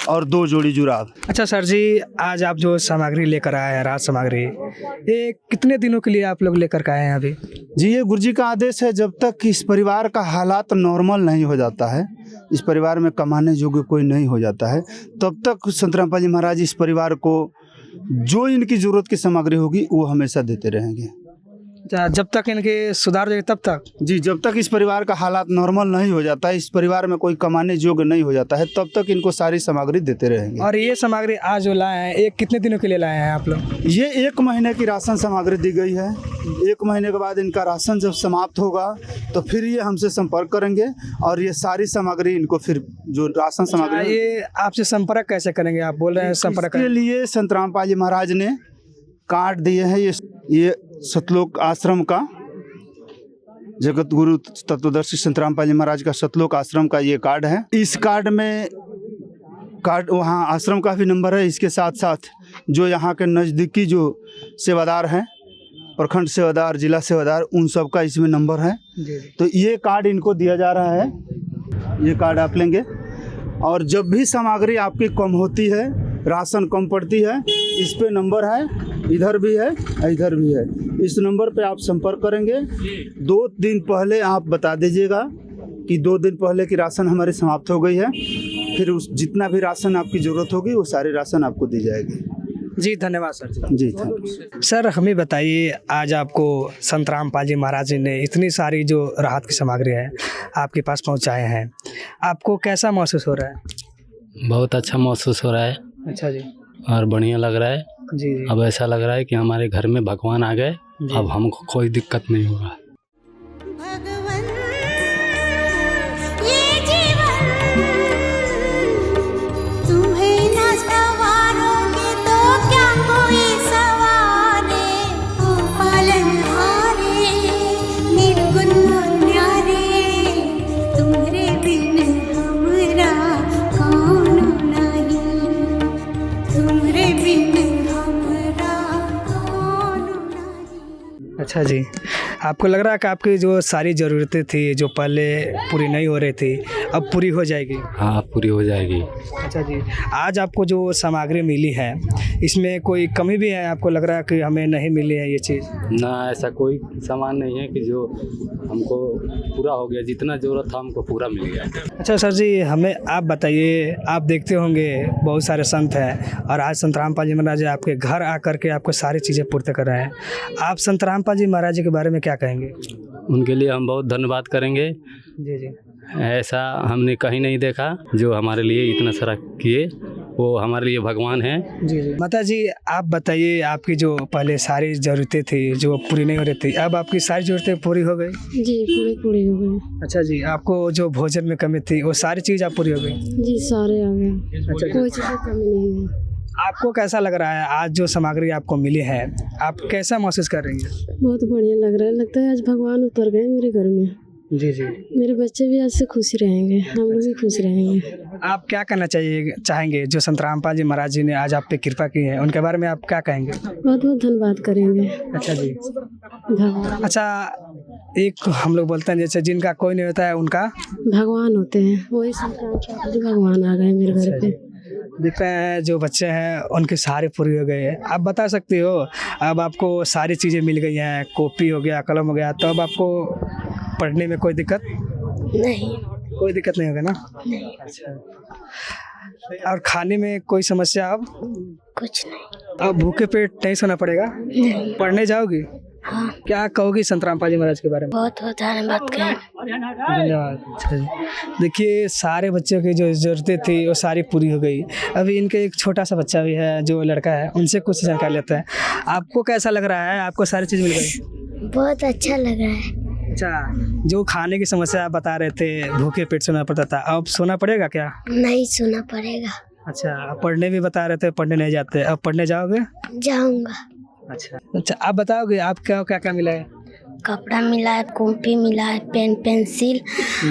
और 2 जोड़ी जुराब। अच्छा सर जी, आज आप जो सामग्री लेकर आए हैं, राज सामग्री, ये कितने दिनों के लिए आप लोग लेकर के आए हैं अभी? जी ये गुरुजी का आदेश है, जब तक इस परिवार का हालात नॉर्मल नहीं हो जाता है, इस परिवार में कमाने योग्य कोई नहीं हो जाता है, तब तक संतराम पाल जी महाराज इस परिवार को जो इनकी ज़रूरत की सामग्री होगी वो हमेशा देते रहेंगे। जब तक इनके सुधार जाए तब तक? जी, जब तक इस परिवार का हालात नॉर्मल नहीं हो जाता है, इस परिवार में कोई कमाने योग्य नहीं हो जाता है, तब तक इनको सारी सामग्री देते रहेंगे। और ये सामग्री आज जो लाए हैं, एक कितने दिनों के लिए लाए हैं आप लोग? ये 1 महीने की राशन सामग्री दी गई है। 1 महीने के बाद इनका राशन जब समाप्त होगा तो फिर ये हमसे संपर्क करेंगे और ये सारी सामग्री इनको फिर जो राशन सामग्री, ये आपसे संपर्क कैसे करेंगे? आप बोल रहे हैं संपर्क के लिए संतराम पाल जी महाराज ने कार्ड दिए हैं। ये सतलोक आश्रम का, जगत गुरु तत्वदर्शी संतराम पाल जी महाराज का सतलोक आश्रम का ये कार्ड है। इस कार्ड में वहाँ आश्रम का भी नंबर है। इसके साथ साथ जो यहाँ के नज़दीकी जो सेवादार हैं, प्रखंड सेवादार, जिला सेवादार, उन सब का इसमें नंबर है। तो ये कार्ड इनको दिया जा रहा है, ये कार्ड आप लेंगे। और जब भी सामग्री आपकी कम होती है, राशन कम पड़ती है, इस पे नंबर है, इधर भी है, इधर भी है। इस नंबर पे आप संपर्क करेंगे। 2 दिन पहले आप बता दीजिएगा कि 2 दिन पहले की राशन हमारी समाप्त हो गई है, फिर उस जितना भी राशन आपकी ज़रूरत होगी वो सारी राशन आपको दी जाएगी। जी धन्यवाद सर जी। जी थैंक यू। सर हमें बताइए, आज आपको संतराम पाल जी महाराज जी ने इतनी सारी जो राहत की सामग्री है आपके पास पहुंचाए हैं, आपको कैसा महसूस हो रहा है? बहुत अच्छा महसूस हो रहा है। अच्छा जी। और बढ़िया लग रहा है। जी जी। अब ऐसा लग रहा है कि हमारे घर में भगवान आ गए, अब हमको कोई दिक्कत नहीं होगा। भगवान ये जीवन तुम्हें न सवारोगे तो क्या कोई सवारे, ओ पालनहारे निर्गुण न्यारे, तुम्हारे बिन हमरा कौन नहीं, तुम्हारे बिन हमरा कौन नहीं। अच्छा जी, आपको लग रहा है कि आपकी जो सारी ज़रूरतें थी जो पहले पूरी नहीं हो रही थी अब पूरी हो जाएगी? हाँ, पूरी हो जाएगी। अच्छा जी, आज आपको जो सामग्री मिली है इसमें कोई कमी भी है? आपको लग रहा है कि हमें नहीं मिली है ये चीज़? ना, ऐसा कोई सामान नहीं है कि जो हमको पूरा हो गया, जितना ज़रूरत था हमको पूरा मिल गया। अच्छा सर जी, हमें आप बताइए, आप देखते होंगे बहुत सारे संत हैं और आज संतराम पाल जी महाराज जी आपके घर आकर के आपको सारी चीज़ें पूर्ति कर रहे हैं, आप संतराम पाल जी महाराज जी के बारे में क्या कहेंगे? उनके लिए हम बहुत धन्यवाद करेंगे। जी जी। ऐसा हमने कहीं नहीं देखा जो हमारे लिए इतना सारा किए, वो हमारे लिए भगवान हैं। जी जी। माता जी आप बताइए, आपकी जो पहले सारी ज़रूरतें थी जो पूरी नहीं हो रही थी, अब आपकी सारी ज़रूरतें पूरी हो गई? जी पूरी हो गई। अच्छा जी, आपको जो भोजन में कमी थी वो सारी चीज़ आप पूरी हो गई? जी सारे आ गए। अच्छा, कोई चीज़ की कमी नहीं है। आपको कैसा लग रहा है आज जो सामग्री आपको मिली है, आप कैसा महसूस कर रही हैं? बहुत बढ़िया लग रहा है, लगता है आज भगवान उतर गए मेरे घर में। जी जी। मेरे बच्चे भी आज से खुश रहेंगे, हम लोग भी खुश रहेंगे। आप क्या कहना चाहेंगे जो संतराम पाल जी महाराज जी ने आज आप पे कृपा की है, उनके बारे में आप क्या कहेंगे? बहुत बहुत धन्यवाद करेंगे। अच्छा जी। भगवान। अच्छा एक हम लोग बोलते हैं जैसे जिनका कोई नहीं होता है उनका भगवान होते हैं, वही संक्रांति भगवान आ गए मेरे घर पे। दिख रहे हैं जो बच्चे हैं उनके सहारे पूरी हो गए हैं। आप बता सकते हो अब आपको सारी चीज़ें मिल गई हैं, कॉपी हो गया, कलम हो गया, तो अब आपको पढ़ने में कोई दिक्कत नहीं। कोई दिक्कत नहीं होगा ना? नहीं। अच्छा, और खाने में कोई समस्या अब? कुछ नहीं। अब भूखे पेट नहीं सोना पड़ेगा? नहीं। पढ़ने जाओगी? हाँ। क्या कहोगी संतराम पाल जी महाराज के बारे में? बहुत बहुत धन्यवाद कहें। धन्यवाद। अच्छा जी, देखिए सारे बच्चों की जो ज़रूरतें थी वो सारी पूरी हो गई। अभी इनके एक छोटा सा बच्चा भी है जो लड़का है, उनसे कुछ जानकारी लेते हैं। आपको कैसा लग रहा है? आपको सारी चीज़ मिल गई? बहुत अच्छा लग रहा है। अच्छा, जो खाने की समस्या आप बता रहे थे, भूखे पेट सोना पड़ता था, अब सोना पड़ेगा क्या? नहीं सोना पड़ेगा। अच्छा, आप पढ़ने भी बता रहे थे, पढ़ने नहीं जाते, अब पढ़ने जाओगे? जाऊंगा। अच्छा, आप बताओगे आप क्या क्या क्या मिला है? कपड़ा मिला है, कॉपी मिला है, पेन पेंसिल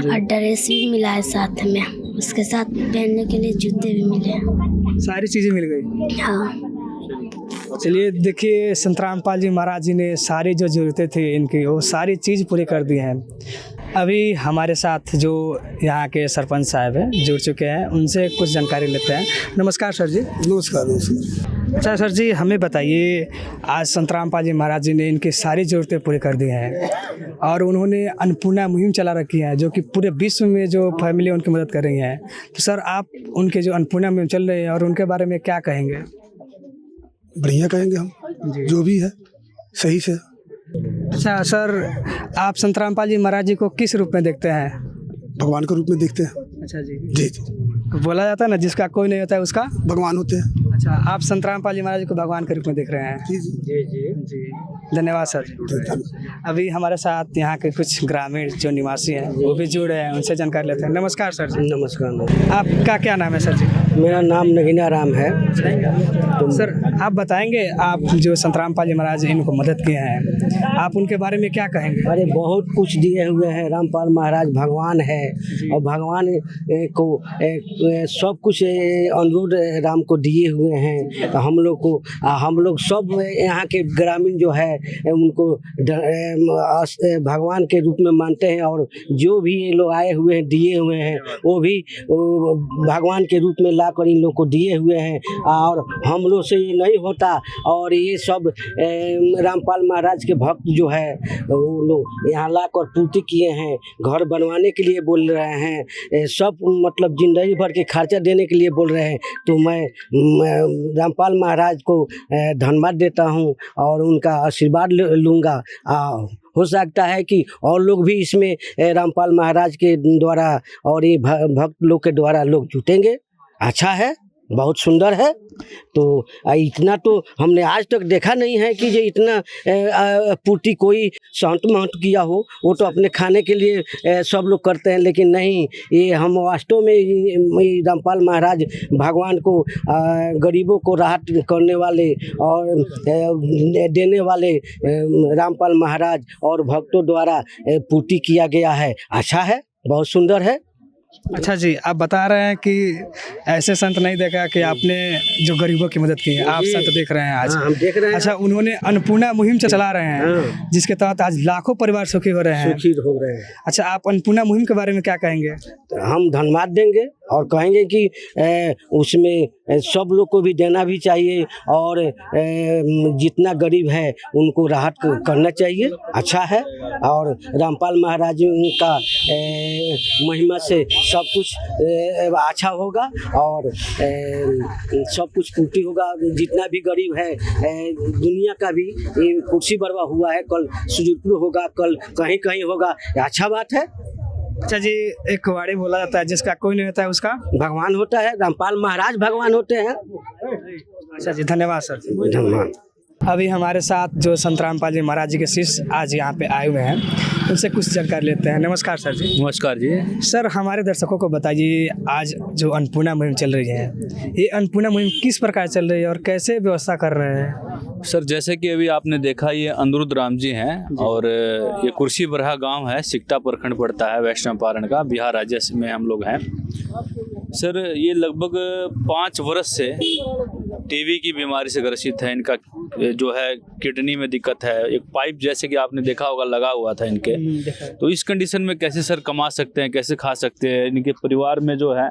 और ड्रेस भी मिला है साथ में। उसके साथ पहनने के लिए जूते भी मिले हैं। सारी चीज़ें मिल गई? हाँ। चलिए देखिए, संतराम पाल जी महाराज जी ने सारी जो ज़रूरतें थी इनकी वो सारी चीज़ पूरी कर दी हैं। अभी हमारे साथ जो यहाँ के सरपंच साहब हैं जुड़ चुके हैं, उनसे कुछ जानकारी लेते हैं। नमस्कार सर जी। नमस्कार। नमस्कार। अच्छा सर जी, हमें बताइए, आज संतराम पाल जी महाराज जी ने इनकी सारी ज़रूरतें पूरी कर दी हैं और उन्होंने अन्नपूर्णा मुहिम चला रखी है जो कि पूरे विश्व में जो फैमिली उनकी मदद कर रही हैं। तो सर आप उनके जो अन्नपूर्णा मुहिम चल रही है और उनके बारे में क्या कहेंगे? बढ़िया कहेंगे हम, जो भी है सही से। अच्छा सर, आप संतराम पाल जी महाराज जी को किस रूप में देखते हैं? भगवान के रूप में देखते हैं। अच्छा जी। जी जी। बोला जाता है ना, जिसका कोई नहीं होता है उसका भगवान होते हैं। अच्छा, आप संतराम पाल जी महाराज को भगवान के रूप में देख रहे हैं? जी जी जी जी। धन्यवाद सर। अभी हमारे साथ यहाँ के कुछ ग्रामीण जो निवासी हैं वो भी जुड़े हैं, उनसे जानकारी लेते हैं। नमस्कार सर जी। नमस्कार। आपका क्या नाम है सर जी? मेरा नाम नगीना राम है। तो सर आप बताएंगे, आप जो संतराम पाल जी महाराज इनको मदद किए हैं, आप उनके बारे में क्या कहेंगे? अरे बहुत कुछ दिए हुए हैं। रामपाल महाराज भगवान है और भगवान को सब कुछ अनुरोध राम को दिए हुए हैं। तो हम लोग सब यहाँ के ग्रामीण जो है उनको भगवान के रूप में मानते हैं और जो भी ये लोग आए हुए हैं दिए हुए हैं वो भी भगवान के रूप में लाकर इन लोग को दिए हुए हैं और हम लोग से ये नहीं होता। और ये सब रामपाल महाराज के भक्त जो है वो लोग यहाँ लाकर पूर्ति किए हैं, घर बनवाने के लिए बोल रहे हैं, सब मतलब जिंदगी भर के खर्चा देने के लिए बोल रहे हैं। तो मैं रामपाल महाराज को धन्यवाद देता हूँ और उनका आशीर्वाद लूँगा। हो सकता है कि और लोग भी इसमें रामपाल महाराज के द्वारा और ये भक्त लोग के द्वारा लोग जुटेंगे। अच्छा है, बहुत सुंदर है। तो इतना तो हमने आज तक देखा नहीं है कि जो इतना पूर्ति कोई संत महंत किया हो। वो तो अपने खाने के लिए सब लोग करते हैं, लेकिन नहीं, ये हम वास्तव में रामपाल महाराज भगवान को गरीबों को राहत करने वाले और देने वाले रामपाल महाराज और भक्तों द्वारा पूर्ति किया गया है। अच्छा है, बहुत सुंदर है। अच्छा जी, आप बता रहे हैं कि ऐसे संत नहीं देखा कि आपने जो गरीबों की मदद की है, आप संत देख रहे हैं आज। हम देख रहे हैं। अच्छा, उन्होंने अन्नपूर्णा मुहिम चला रहे हैं जिसके तहत आज लाखों परिवार सुखी हो रहे हैं। अच्छा, आप अन्नपूर्णा मुहिम के बारे में क्या कहेंगे? हम धन्यवाद देंगे और कहेंगे कि उसमें सब लोग को भी देना भी चाहिए और जितना गरीब है उनको राहत करना चाहिए। अच्छा है, और रामपाल महाराज का महिमा से सब कुछ अच्छा होगा और सब कुछ पूर्ति होगा। जितना भी गरीब है दुनिया का भी कुर्सी बरवा हुआ है, कल सुजूपुर होगा, कल कहीं कहीं होगा। अच्छा बात है। अच्छा जी, एक वाणी बोला जाता है, जिसका कोई नहीं होता है उसका भगवान होता है। रामपाल महाराज भगवान होते हैं। अच्छा जी, धन्यवाद सर। धन्यवाद। अभी हमारे साथ जो संतराम पाल जी महाराज जी के शिष्य आज यहाँ पे आए हुए हैं, उनसे कुछ जानकारी लेते हैं। नमस्कार सर जी। नमस्कार जी। सर, हमारे दर्शकों को बताइए, आज जो अन्नपूर्णा मुहिम चल रही है, ये अन्नपूर्णा मुहिम किस प्रकार चल रही है और कैसे व्यवस्था कर रहे हैं? सर, जैसे कि अभी आपने देखा, ये अनुरुद्ध राम जी हैं और ये कुर्सी बरहा गांव है, सिकटा प्रखंड पड़ता है, वेस्ट चंपारण का, बिहार राज्य में हम लोग हैं। सर, ये लगभग 5 वर्ष से टीबी की बीमारी से ग्रसित है, इनका जो है किडनी में दिक्कत है, एक पाइप जैसे कि आपने देखा होगा लगा हुआ था इनके। तो इस कंडीशन में कैसे सर कमा सकते हैं, कैसे खा सकते हैं? इनके परिवार में जो है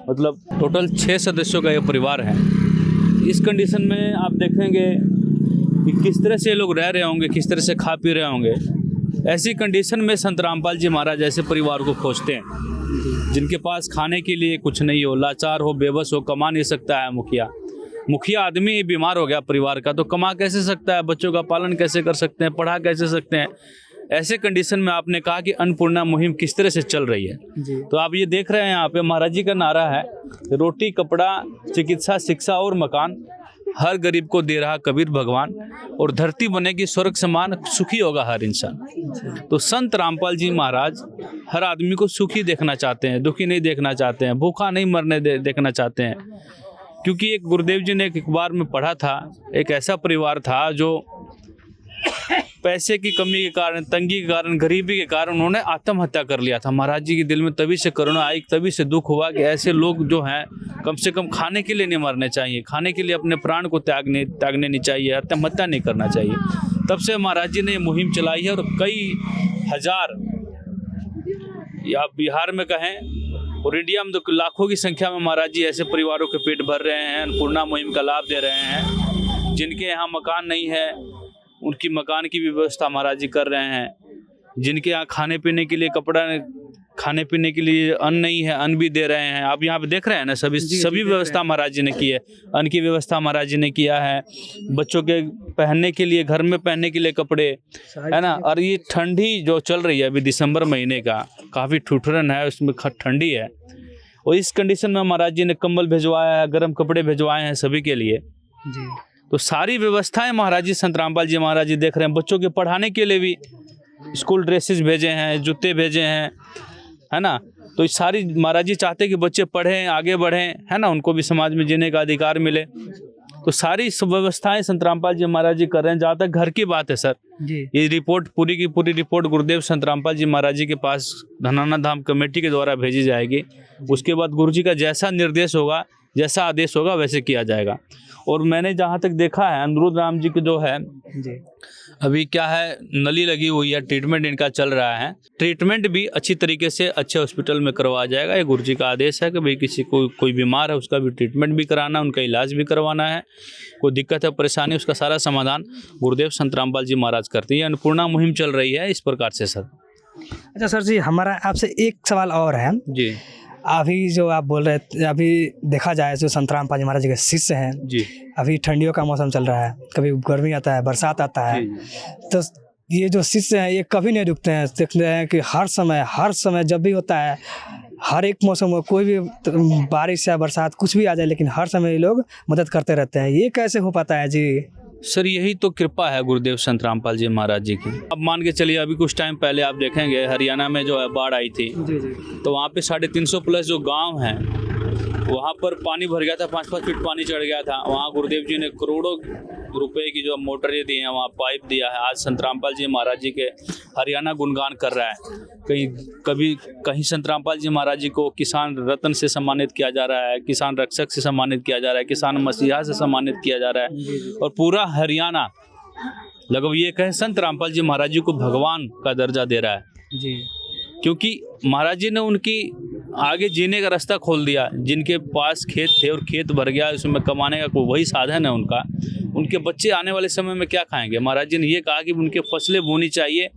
मतलब टोटल 6 सदस्यों का ये परिवार है। इस कंडीशन में आप देखेंगे कि किस तरह से लोग रह रहे होंगे, किस तरह से खा पी रहे होंगे। ऐसी कंडीशन में संत रामपाल जी महाराज ऐसे परिवार को खोजते हैं जिनके पास खाने के लिए कुछ नहीं हो, लाचार हो, बेबस हो, कमा नहीं सकता है। मुखिया आदमी ही बीमार हो गया परिवार का, तो कमा कैसे सकता है, बच्चों का पालन कैसे कर सकते हैं, पढ़ा कैसे सकते हैं। ऐसे कंडीशन में आपने कहा कि अन्नपूर्णा मुहिम किस तरह से चल रही है, तो आप ये देख रहे हैं यहाँ पे महाराज जी का नारा है, रोटी कपड़ा चिकित्सा शिक्षा और मकान हर गरीब को दे रहा कबीर भगवान, और धरती बनेगी स्वर्ग समान, सुखी होगा हर इंसान। तो संत रामपाल जी महाराज हर आदमी को सुखी देखना चाहते हैं, दुखी नहीं देखना चाहते हैं, भूखा नहीं मरने देखना चाहते हैं। क्योंकि एक गुरुदेव जी ने एक बार में पढ़ा था, एक ऐसा परिवार था जो पैसे की कमी के कारण, तंगी के कारण, गरीबी के कारण उन्होंने आत्महत्या कर लिया था। महाराज जी के दिल में तभी से करुणा आई, तभी से दुख हुआ कि ऐसे लोग जो हैं कम से कम खाने के लिए नहीं मरने चाहिए, खाने के लिए अपने प्राण को त्यागने नहीं चाहिए, आत्महत्या नहीं करना चाहिए। तब से महाराज जी ने ये मुहिम चलाई है और कई हजार, या बिहार में कहें और इंडिया में तो लाखों की संख्या में महाराज जी ऐसे परिवारों के पेट भर रहे हैं, अन्नपूर्णा मुहिम का लाभ दे रहे हैं। जिनके यहाँ मकान नहीं है उनकी मकान की भी व्यवस्था महाराज जी कर रहे हैं। जिनके यहाँ खाने पीने के लिए कपड़ा, खाने पीने के लिए अन्न नहीं है, अन्न भी दे रहे हैं। आप यहाँ पे देख रहे हैं ना, सभी व्यवस्था महाराज जी ने की है। अन्न की व्यवस्था महाराज जी ने किया है, बच्चों के पहनने के लिए, घर में पहनने के लिए कपड़े, है ना। और ये ठंडी जो चल रही है अभी दिसंबर महीने का, काफ़ी ठुठुरन है, उसमें ठंडी है, और इस कंडीशन में महाराज जी ने कंबल भिजवाया है, गर्म कपड़े भिजवाए हैं सभी के लिए जी। तो सारी व्यवस्थाएं महाराज जी, संत रामपाल जी महाराज जी देख रहे हैं। बच्चों के पढ़ाने के लिए भी स्कूल ड्रेसेस भेजे हैं, जूते भेजे हैं, है ना। तो सारी महाराज जी चाहते हैं कि बच्चे पढ़ें, आगे बढ़ें, है ना, उनको भी समाज में जीने का अधिकार मिले। तो सारी व्यवस्थाएं संत रामपाल जी महाराज जी कर रहे हैं। जहाँ तक घर की बात है सर जी, ये रिपोर्ट पूरी की पूरी रिपोर्ट गुरुदेव संत रामपाल जी महाराज जी के पास धनाना धाम कमेटी के द्वारा भेजी जाएगी। उसके बाद गुरु जी का जैसा निर्देश होगा, जैसा आदेश होगा वैसे किया जाएगा। और मैंने जहाँ तक देखा है, अनुरुद्ध राम जी के जो है जी, अभी क्या है, नली लगी हुई है, ट्रीटमेंट इनका चल रहा है। ट्रीटमेंट भी अच्छी तरीके से अच्छे हॉस्पिटल में करवाया जाएगा। ये गुरु जी का आदेश है कि भाई किसी को कोई बीमार है उसका भी ट्रीटमेंट भी कराना, उनका इलाज भी करवाना है। कोई दिक्कत है, परेशानी, उसका सारा समाधान गुरुदेव संत रामपाल जी महाराज करते हैं। अन्नपूर्णा मुहिम चल रही है इस प्रकार से सर। अच्छा सर जी, हमारा आपसे एक सवाल और है जी। अभी जो आप बोल रहे थे, अभी देखा जाए जो संत रामपाल जी महाराज के शिष्य हैं जी, अभी ठंडियों का मौसम चल रहा है, कभी गर्मी आता है, बरसात आता है, तो ये जो शिष्य हैं ये कभी नहीं रुकते हैं। देखते हैं कि हर समय जब भी होता है, हर एक मौसम में, कोई भी बारिश या बरसात कुछ भी आ जाए, लेकिन हर समय ये लोग मदद करते रहते हैं। ये कैसे हो पाता है जी? सर यही तो कृपा है गुरुदेव संत रामपाल जी महाराज जी की। अब मान के चलिए, अभी कुछ टाइम पहले आप देखेंगे हरियाणा में जो है बाढ़ आई थी जी। तो वहाँ पे 350 प्लस जो गांव हैं वहाँ पर पानी भर गया था, 5-5 फीट पानी चढ़ गया था। वहाँ गुरुदेव जी ने करोड़ों रुपए की जो मोटरें दी हैं, वहाँ पाइप दिया है। आज संत रामपाल जी महाराज जी के हरियाणा गुणगान कर रहा है। कहीं संत रामपाल जी महाराज जी को किसान रत्न से सम्मानित किया जा रहा है, किसान रक्षक से सम्मानित किया जा रहा है, किसान मसीहा से सम्मानित किया जा रहा है। और पूरा हरियाणा लगभग ये कहें संत रामपाल जी महाराज जी को भगवान का दर्जा दे रहा है जी। क्योंकि महाराज जी ने उनकी आगे जीने का रास्ता खोल दिया। जिनके पास खेत थे और खेत भर गया, उसमें कमाने का कोई वही साधन है उनका, उनके बच्चे आने वाले समय में क्या खाएंगे। महाराज जी ने ये कहा कि उनके फसलें बोनी चाहिए,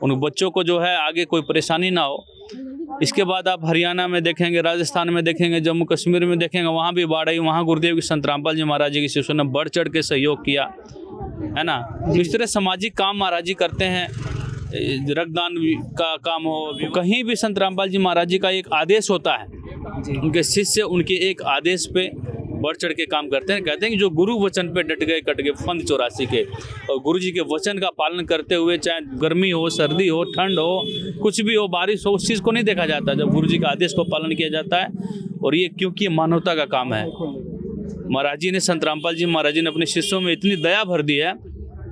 उन बच्चों को जो है आगे कोई परेशानी ना हो। इसके बाद आप हरियाणा में देखेंगे, राजस्थान में देखेंगे, जम्मू कश्मीर में देखेंगे, वहाँ भी बाढ़ आई। वहाँ गुरुदेव की संत रामपाल जी महाराज जी के शिष्यों ने बढ़ चढ़ के सहयोग किया, है ना। इस तरह सामाजिक काम महाराज जी करते हैं। रक्तदान का काम हो, कहीं भी संत रामपाल जी महाराज जी का एक आदेश होता है, उनके शिष्य उनके एक आदेश पे बढ़ चढ़ के काम करते हैं। कहते हैं कि जो गुरु वचन पे डट गए कट गए, फंद 84 के। और गुरु जी के वचन का पालन करते हुए, चाहे गर्मी हो, सर्दी हो, ठंड हो, कुछ भी हो, बारिश हो, उस चीज़ को नहीं देखा जाता जब गुरु जी के आदेश को पालन किया जाता है। और ये क्योंकि ये मानवता का काम है। महाराज जी ने, संत रामपाल जी महाराज जी ने अपने शिष्यों में इतनी दया भर दी है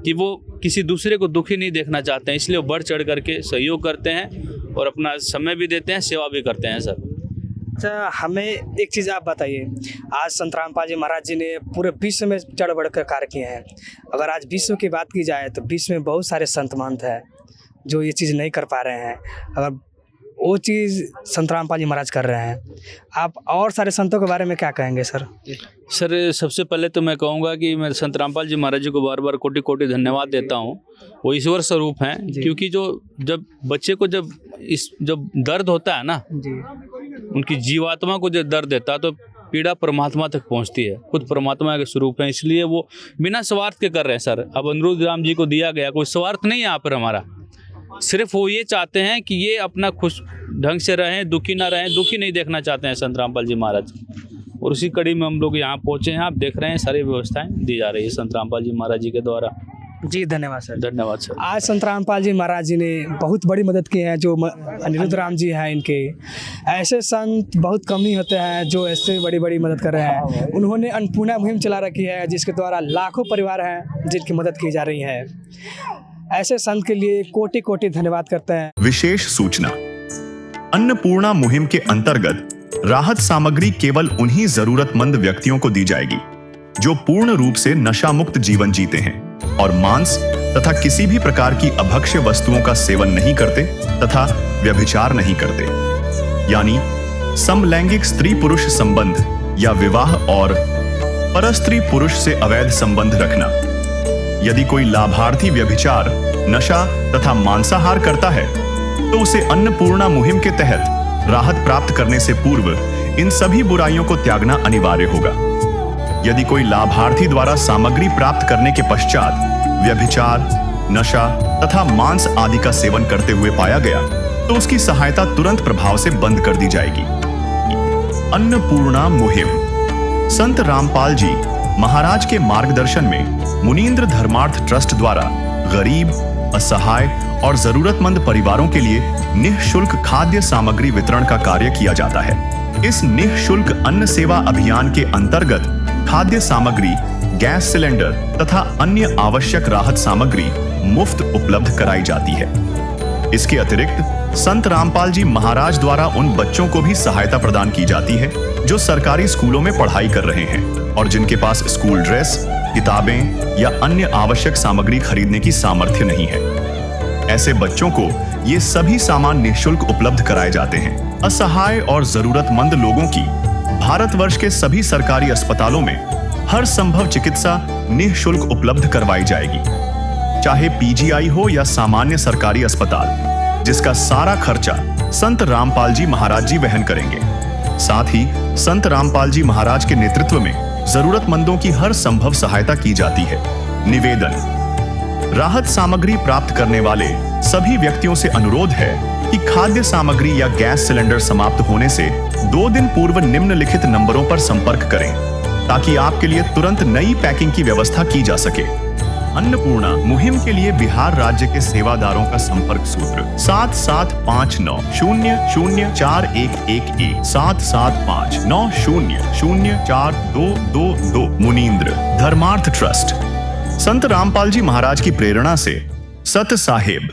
कि वो किसी दूसरे को दुखी नहीं देखना चाहते हैं। इसलिए वो बढ़ चढ़ करके सहयोग करते हैं और अपना समय भी देते हैं, सेवा भी करते हैं सर। अच्छा, हमें एक चीज़ आप बताइए, आज संत रामपाल जी महाराज जी ने पूरे विश्व में चढ़ बढ़ कर कार्य किए हैं। अगर आज विश्व की बात की जाए तो विश्व में बहुत सारे संत महंत हैं जो ये चीज़ नहीं कर पा रहे हैं। अगर वो चीज़ संत रामपाल जी महाराज कर रहे हैं, आप और सारे संतों के बारे में क्या कहेंगे सर? सर, सबसे पहले तो मैं कहूँगा कि मैं संत रामपाल जी महाराज जी को बार बार कोटि कोटि धन्यवाद देता हूँ। वो ईश्वर स्वरूप हैं, क्योंकि जब बच्चे को जब दर्द होता है ना, उनकी जीवात्मा को जब दर्द देता है तो पीड़ा परमात्मा तक पहुंचती है। खुद परमात्मा के स्वरूप हैं, इसलिए वो बिना स्वार्थ के कर रहे हैं। सर, अब अनिरुद्ध राम जी को दिया गया, कोई स्वार्थ नहीं है यहाँ पर हमारा। सिर्फ वो ये चाहते हैं कि ये अपना खुश ढंग से रहें, दुखी ना रहें, दुखी नहीं देखना चाहते हैं संत रामपाल जी महाराज। और उसी कड़ी में हम लोग यहाँ पहुँचे हैं। आप देख रहे हैं सारी व्यवस्थाएं दी जा रही है संत रामपाल जी महाराज जी के द्वारा। जी धन्यवाद सर। धन्यवाद सर। आज संत रामपाल जी महाराज जी ने बहुत बड़ी मदद की है। जो अनिरुद्ध राम जी हैं, इनके ऐसे संत बहुत कम ही होते हैं जो ऐसे बड़ी बड़ी मदद कर रहे हैं। उन्होंने अन्नपूर्णा मुहिम चला रखी है, जिसके द्वारा लाखों परिवार हैं जिनकी मदद की जा रही है। ऐसे संत के लिए कोटि कोटि धन्यवाद करते हैं। विशेष सूचना, अन्नपूर्णा मुहिम के अंतर्गत राहत सामग्री केवल उन्हीं जरूरतमंद व्यक्तियों को दी जाएगी जो पूर्ण रूप से नशा मुक्त जीवन जीते हैं और मांस तथा किसी भी प्रकार की अभक्ष्य वस्तुओं का सेवन नहीं करते तथा व्यभिचार नहीं करते, यानी समलैंगिक स्त्री पुरुष संबंध या विवाह और परस्त्री पुरुष से अवैध संबंध रखना। यदि कोई लाभार्थी व्यभिचार, नशा तथा मांसाहार करता है तो उसे अन्नपूर्णा मुहिम के तहत राहत प्राप्त करने से पूर्व इन सभी बुराइयों को त्यागना अनिवार्य होगा। यदि कोई लाभार्थी द्वारा सामग्री प्राप्त करने के पश्चात व्यभिचार, नशा तथा मांस आदि का सेवन करते हुए पाया गया तो उसकी सहायता तुरंत प्रभाव से बंद कर दी जाएगी। अन्नपूर्णा मुहिम संत रामपाल जी महाराज के मार्गदर्शन में मुनींद्र धर्मार्थ ट्रस्ट द्वारा गरीब, असहाय और जरूरतमंद परिवारों के लिए निःशुल्क खाद्य सामग्री वितरण का कार्य किया जाता है। इस निःशुल्क अन्न सेवा अभियान के अंतर्गत खाद्य सामग्री, गैस सिलेंडर तथा अन्य आवश्यक राहत सामग्री मुफ्त उपलब्ध कराई जाती है। इसके अतिरिक्त संत रामपाल जी महाराज द्वारा उन बच्चों को भी सहायता प्रदान की जाती है जो सरकारी स्कूलों में पढ़ाई कर रहे हैं और जिनके पास स्कूल ड्रेस, किताबें या अन्य आवश्यक सामग्री खरीदने की सामर्थ्य नहीं है। ऐसे बच्चों को ये सभी सामान निःशुल्क उपलब्ध कराए जाते हैं। असहाय और जरूरतमंद लोगों की भारतवर्ष के सभी सरकारी अस्पतालों में हर संभव चिकित्सा निःशुल्क उपलब्ध करवाई जाएगी, चाहे पीजीआई हो या सामान्य सरकारी अस्पताल, जिसका सारा खर्चा संत रामपाल जी महाराज जी वहन करेंगे। साथ ही संत रामपाल जी महाराज के नेतृत्व में जरूरतमंदों की हर संभव सहायता की जाती है। निवेदन, राहत सामग्री प्राप्त करने वाले सभी व्यक्तियों से अनुरोध है कि खाद्य सामग्री या गैस सिलेंडर समाप्त होने से 2 दिन पूर्व निम्नलिखित नंबरों पर संपर्क करें ताकि आपके लिए तुरंत नई पैकिंग की व्यवस्था की जा सके। अन्नपूर्णा मुहिम के लिए बिहार राज्य के सेवादारों का संपर्क सूत्र 7759004211 7759004222। मुनींद्र धर्मार्थ ट्रस्ट संत रामपाल जी महाराज की प्रेरणा से सत साहेब